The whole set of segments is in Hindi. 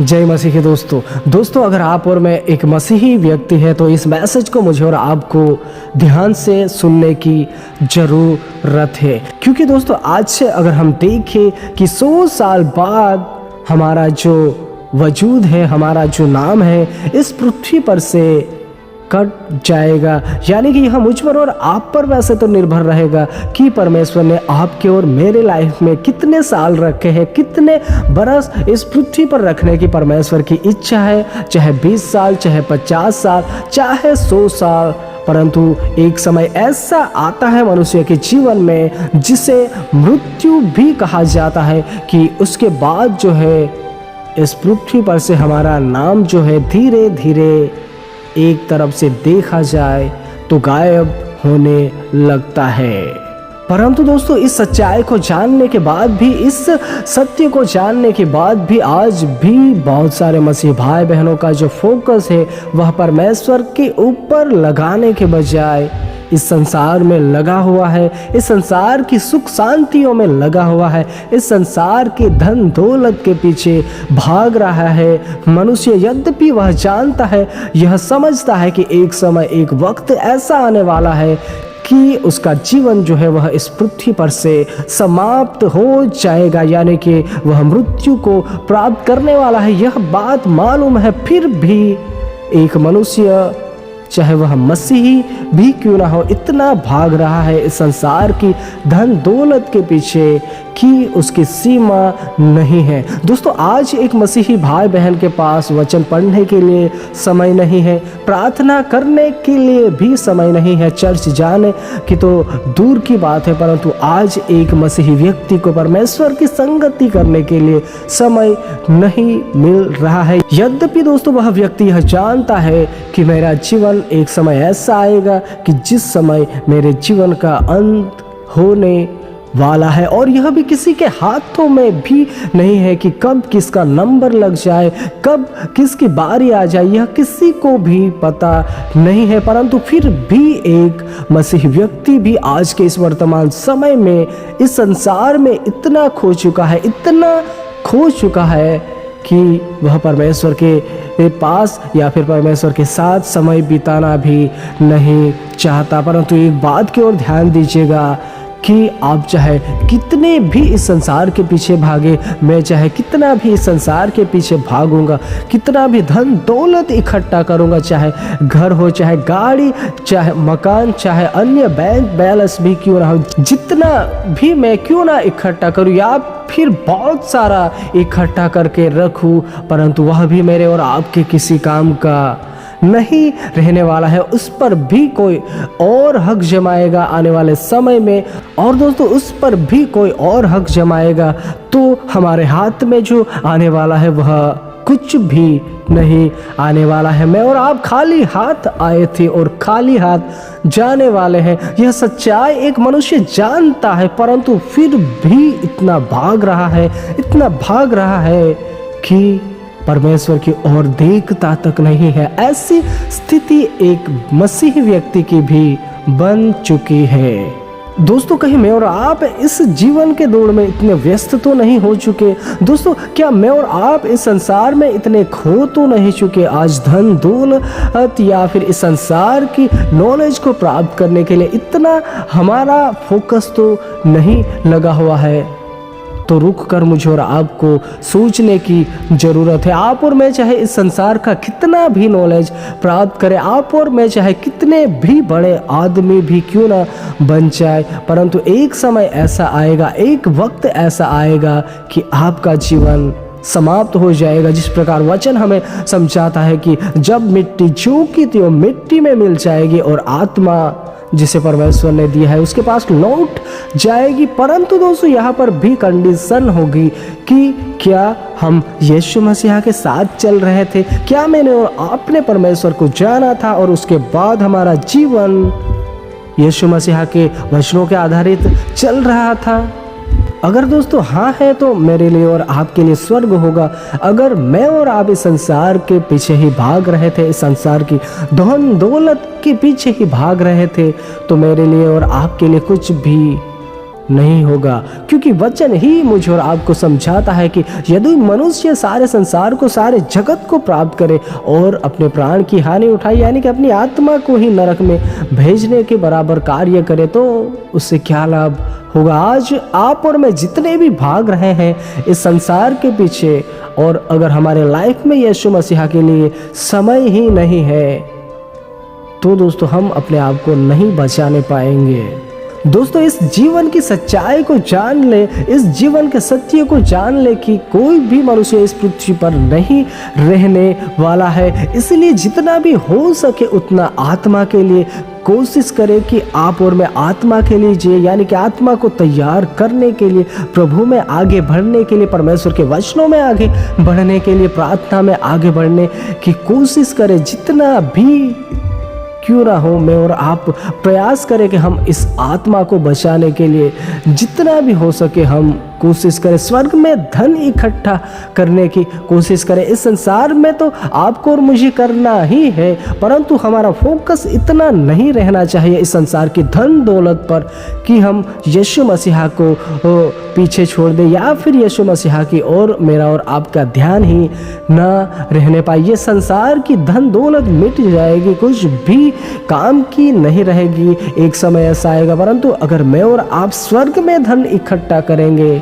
जय मसीही दोस्तों अगर आप और मैं एक मसीही व्यक्ति है तो इस मैसेज को मुझे और आपको ध्यान से सुनने की ज़रूरत है, क्योंकि दोस्तों आज से अगर हम देखें कि 100 साल बाद हमारा जो वजूद है, हमारा जो नाम है इस पृथ्वी पर से कट जाएगा, यानी कि यह मुझ पर और आप पर वैसे तो निर्भर रहेगा कि परमेश्वर ने आपके और मेरे लाइफ में कितने साल रखे हैं, कितने बरस इस पृथ्वी पर रखने की परमेश्वर की इच्छा है। चाहे 20 साल, चाहे 50 साल, चाहे 100 साल, परंतु एक समय ऐसा आता है मनुष्य के जीवन में जिसे मृत्यु भी कहा जाता है कि उसके बाद जो है इस पृथ्वी पर से हमारा नाम जो है धीरे धीरे एक तरफ से देखा जाए तो गायब होने लगता है। परंतु दोस्तों इस सच्चाई को जानने के बाद भी, इस सत्य को जानने के बाद भी आज भी बहुत सारे मसीह भाई बहनों का जो फोकस है वह परमेश्वर के ऊपर लगाने के बजाय इस संसार में लगा हुआ है, इस संसार की सुख शांतियों में लगा हुआ है, इस संसार के धन दौलत के पीछे भाग रहा है। मनुष्य यद्यपि वह जानता है, यह समझता है कि एक समय एक वक्त ऐसा आने वाला है कि उसका जीवन जो है वह इस पृथ्वी पर से समाप्त हो जाएगा, यानी कि वह मृत्यु को प्राप्त करने वाला है। यह बात मालूम है, फिर भी एक मनुष्य चाहे वह मसीही भी क्यों ना हो इतना भाग रहा है इस संसार की धन दौलत के पीछे कि उसकी सीमा नहीं है। दोस्तों आज एक मसीही भाई बहन के पास वचन पढ़ने के लिए समय नहीं है, प्रार्थना करने के लिए भी समय नहीं है, चर्च जाने की तो दूर की बात है, परंतु आज एक मसीही व्यक्ति को परमेश्वर की संगति करने के लिए समय नहीं मिल रहा है। यद्यपि दोस्तों वह व्यक्ति यह जानता है कि मेरा जीवन एक समय ऐसा आएगा कि जिस समय मेरे जीवन का अंत होने वाला है, और यह भी किसी के हाथों में भी नहीं है कि कब किसका नंबर लग जाए, कब किसकी बारी आ जाए, यह किसी को भी पता नहीं है। परंतु फिर भी एक मसीही व्यक्ति भी आज के इस वर्तमान समय में इस संसार में इतना खो चुका है, इतना खो चुका है कि वह परमेश्वर के पास या फिर परमेश्वर के साथ समय बिताना भी नहीं चाहता। परंतु एक बात की ओर ध्यान दीजिएगा कि आप चाहे कितने भी इस संसार के पीछे भागे, मैं चाहे कितना भी इस संसार के पीछे भागूंगा, कितना भी धन दौलत इकट्ठा करूंगा, चाहे घर हो, चाहे गाड़ी, चाहे मकान, चाहे अन्य बैंक बैलेंस भी क्यों ना हो, जितना भी मैं क्यों ना इकट्ठा करूं या फिर बहुत सारा इकट्ठा करके रखूं, परंतु वह भी मेरे और आपके किसी काम का नहीं रहने वाला है। उस पर भी कोई और हक जमाएगा आने वाले समय में, और दोस्तों उस पर भी कोई और हक जमाएगा तो हमारे हाथ में जो आने वाला है वह कुछ भी नहीं आने वाला है। मैं और आप खाली हाथ आए थे और खाली हाथ जाने वाले हैं। यह सच्चाई एक मनुष्य जानता है, परंतु फिर भी इतना भाग रहा है, इतना भाग रहा है कि परमेश्वर की ओर देखता तक नहीं है। ऐसी स्थिति एक मसीही व्यक्ति की भी बन चुकी है। दोस्तों कहीं मैं और आप इस जीवन के दौड़ में इतने व्यस्त तो नहीं हो चुके? दोस्तों क्या मैं और आप इस संसार में इतने खो तो नहीं चुके? आज धन दौलत या फिर इस संसार की नॉलेज को प्राप्त करने के लिए इतना हमारा फोकस तो नहीं लगा हुआ है? तो रुक कर मुझे और आपको सोचने की ज़रूरत है। आप और मैं चाहे इस संसार का कितना भी नॉलेज प्राप्त करें, आप और मैं चाहे कितने भी बड़े आदमी भी क्यों ना बन जाए, परंतु एक समय ऐसा आएगा, एक वक्त ऐसा आएगा कि आपका जीवन समाप्त हो जाएगा। जिस प्रकार वचन हमें समझाता है कि जब मिट्टी जो की त्यों मिट्टी में मिल जाएगी और आत्मा जिसे परमेश्वर ने दिया है उसके पास लौट जाएगी। परंतु दोस्तों यहाँ पर भी कंडीशन होगी कि क्या हम यीशु मसीह के साथ चल रहे थे, क्या मैंने और आपने परमेश्वर को जाना था और उसके बाद हमारा जीवन यीशु मसीह के वचनों के आधारित चल रहा था। अगर दोस्तों हाँ है तो मेरे लिए और आपके लिए स्वर्ग होगा। अगर मैं और आप इस संसार के पीछे ही भाग रहे थे, इस संसार की धन दौलत के पीछे ही भाग रहे थे, तो मेरे लिए और आपके लिए कुछ भी नहीं होगा, क्योंकि वचन ही मुझे और आपको समझाता है कि यदि मनुष्य सारे संसार को, सारे जगत को प्राप्त करे और अपने प्राण की हानि उठाए, यानी कि अपनी आत्मा को ही नरक में भेजने के बराबर कार्य करे, तो उससे क्या लाभ होगा। आज आप और मैं जितने भी भाग रहे हैं इस संसार के पीछे, और अगर हमारे लाइफ में यीशु मसीहा के लिए समय ही नहीं है, तो दोस्तों हम अपने आप को नहीं बचाने पाएंगे। दोस्तों, इस जीवन की सच्चाई को जान ले, इस जीवन के सत्य को जान ले कि कोई भी मनुष्य इस पृथ्वी पर नहीं रहने वाला है। इसलिए जितना भी हो सके उतना आत्मा के लिए कोशिश करें कि आप और मैं आत्मा के लिए जिए, यानी कि आत्मा को तैयार करने के लिए, प्रभु में आगे बढ़ने के लिए, परमेश्वर के वचनों में आगे बढ़ने के लिए, प्रार्थना में आगे बढ़ने की कोशिश करें। जितना भी क्यों ना हो, मैं और आप प्रयास करें कि हम इस आत्मा को बचाने के लिए जितना भी हो सके हम कोशिश करें। स्वर्ग में धन इकट्ठा करने की कोशिश करें। इस संसार में तो आपको और मुझे करना ही है, परंतु हमारा फोकस इतना नहीं रहना चाहिए इस संसार की धन दौलत पर कि हम यीशु मसीहा को पीछे छोड़ दें, या फिर यीशु मसीहा की और मेरा और आपका ध्यान ही ना रहने पाए। ये संसार की धन दौलत मिट जाएगी, कुछ भी काम की नहीं रहेगी। एक समय ऐसा आएगा, परंतु अगर मैं और आप स्वर्ग में धन इकट्ठा करेंगे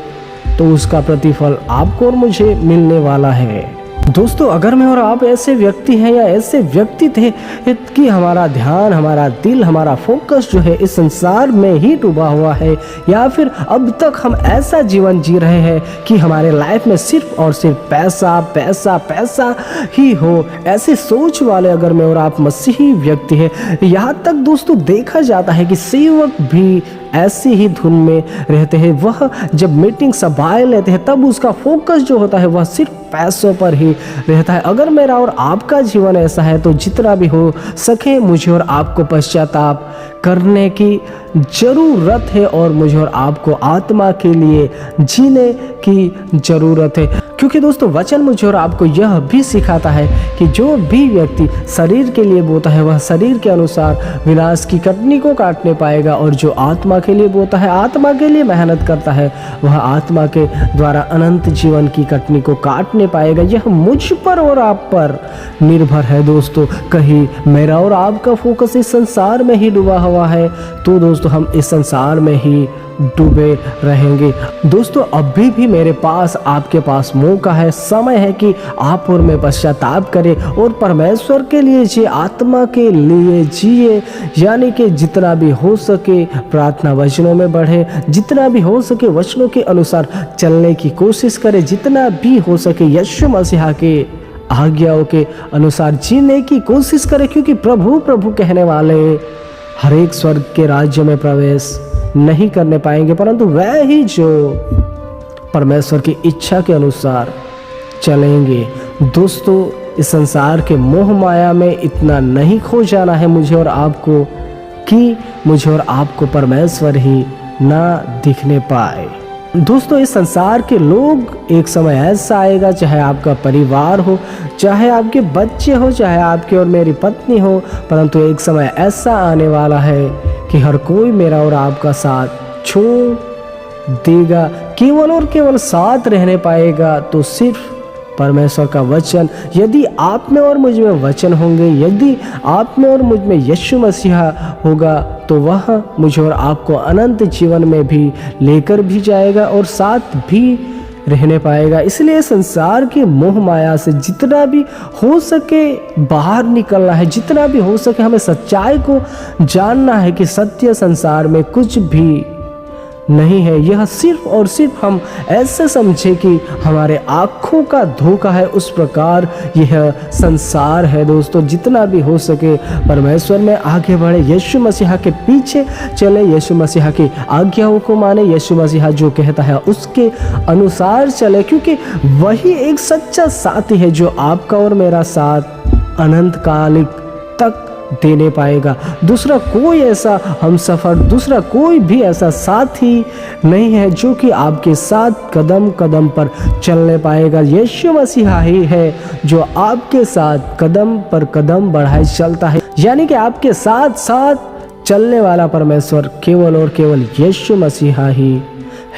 तो उसका प्रतिफल आपको और मुझे मिलने वाला है। दोस्तों, अगर मैं और आप ऐसे व्यक्ति हैं या ऐसे व्यक्ति थे कि हमारा ध्यान, हमारा दिल, हमारा फोकस जो है इस संसार में ही डूबा हुआ है, या फिर अब तक हम ऐसा जीवन जी रहे हैं कि हमारे लाइफ में सिर्फ और सिर्फ पैसा पैसा पैसा ही हो, ऐसी सोच वाले अगर मैं और आप मसीही व्यक्ति हैं, यहाँ तक दोस्तों देखा जाता है कि सेवक भी ऐसी ही धुन में रहते हैं। वह जब मीटिंग सभाएं लेते हैं तब उसका फोकस जो होता है वह सिर्फ पैसों पर ही रहता है। अगर मेरा और आपका जीवन ऐसा है तो जितना भी हो सके मुझे और आपको पश्चाताप करने की ज़रूरत है, और मुझे और आपको आत्मा के लिए जीने की ज़रूरत है। क्योंकि दोस्तों वचन मुझे और आपको यह भी सिखाता है कि जो भी व्यक्ति शरीर के लिए बोता है वह शरीर के अनुसार विनाश की कटनी को काटने पाएगा, और जो आत्मा के लिए बोता है, आत्मा के लिए मेहनत करता है, वह आत्मा के द्वारा अनंत जीवन की कटनी को काटने पाएगा। यह मुझ पर और आप पर निर्भर है। दोस्तों, कहीं मेरा और आपका फोकस इस संसार में ही डूबा हुआ है तो दोस्तों हम इस संसार में ही डूबे रहेंगे। दोस्तों, अभी भी मेरे पास, आपके पास मौका है, समय है कि आप और मैं पश्चाताप करें और परमेश्वर के लिए जिए, आत्मा के लिए जिए, यानी कि जितना भी हो सके प्रार्थना वचनों में बढ़े, जितना भी हो सके वचनों के अनुसार चलने की कोशिश करें, जितना भी हो सके यीशु मसीहा के आज्ञाओं के अनुसार जीने की कोशिश करें, क्योंकि प्रभु प्रभु कहने वाले हर एक स्वर्ग के राज्य में प्रवेश नहीं करने पाएंगे, परंतु वह ही जो परमेश्वर की इच्छा के अनुसार चलेंगे। दोस्तों, इस संसार के मोह माया में इतना नहीं खो जाना है मुझे और आपको कि मुझे और आपको परमेश्वर ही ना दिखने पाए। दोस्तों, इस संसार के लोग, एक समय ऐसा आएगा, चाहे आपका परिवार हो, चाहे आपके बच्चे हो, चाहे आपकी और मेरी पत्नी हो, परंतु एक समय ऐसा आने वाला है कि हर कोई मेरा और आपका साथ छोड़ देगा। केवल और केवल साथ रहने पाएगा तो सिर्फ परमेश्वर का वचन। यदि आप में और मुझ में वचन होंगे, यदि आप में और मुझ में यीशु मसीहा होगा, तो वह मुझे और आपको अनंत जीवन में भी लेकर भी जाएगा और साथ भी रहने पाएगा। इसलिए संसार के मोह माया से जितना भी हो सके बाहर निकलना है, जितना भी हो सके हमें सच्चाई को जानना है कि सत्य संसार में कुछ भी नहीं है। यह सिर्फ और सिर्फ हम ऐसे समझे कि हमारे आँखों का धोखा है, उस प्रकार यह संसार है। दोस्तों, जितना भी हो सके परमेश्वर में आगे बढ़े, यीशु मसीहा के पीछे चले, यीशु मसीहा की आज्ञाओं को माने, यीशु मसीहा जो कहता है उसके अनुसार चले, क्योंकि वही एक सच्चा साथी है जो आपका और मेरा साथ अनंत कालिक तक देने पाएगा। दूसरा कोई ऐसा हमसफर, दूसरा कोई भी ऐसा साथी नहीं है जो कि आपके साथ कदम कदम पर चलने पाएगा। यीशु मसीहा ही है जो आपके साथ कदम पर कदम बढ़ाए चलता है, यानी कि आपके साथ साथ चलने वाला परमेश्वर केवल और केवल यीशु मसीहा ही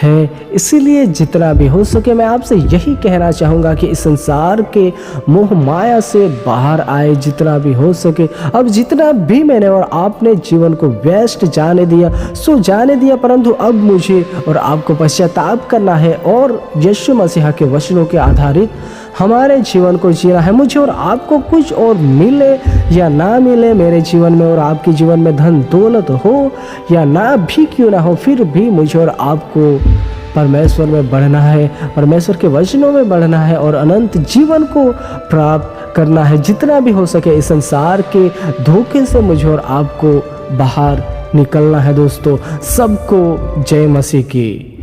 है। इसीलिए जितना भी हो सके मैं आपसे यही कहना चाहूँगा कि इस संसार के मोह माया से बाहर आए जितना भी हो सके। अब जितना भी मैंने और आपने जीवन को व्यस्त जाने दिया सो जाने दिया, परंतु अब मुझे और आपको पश्चाताप करना है और यीशु मसीहा के वचनों के आधारित हमारे जीवन को जीना है। मुझे और आपको कुछ और मिले या ना मिले मेरे जीवन में और आपके जीवन में धन दौलत हो या ना भी क्यों ना हो, फिर भी मुझे और आपको परमेश्वर में बढ़ना है, परमेश्वर के वचनों में बढ़ना है और अनंत जीवन को प्राप्त करना है। जितना भी हो सके इस संसार के धोखे से मुझे और आपको बाहर निकलना है। दोस्तों, सबको जय मसीह की।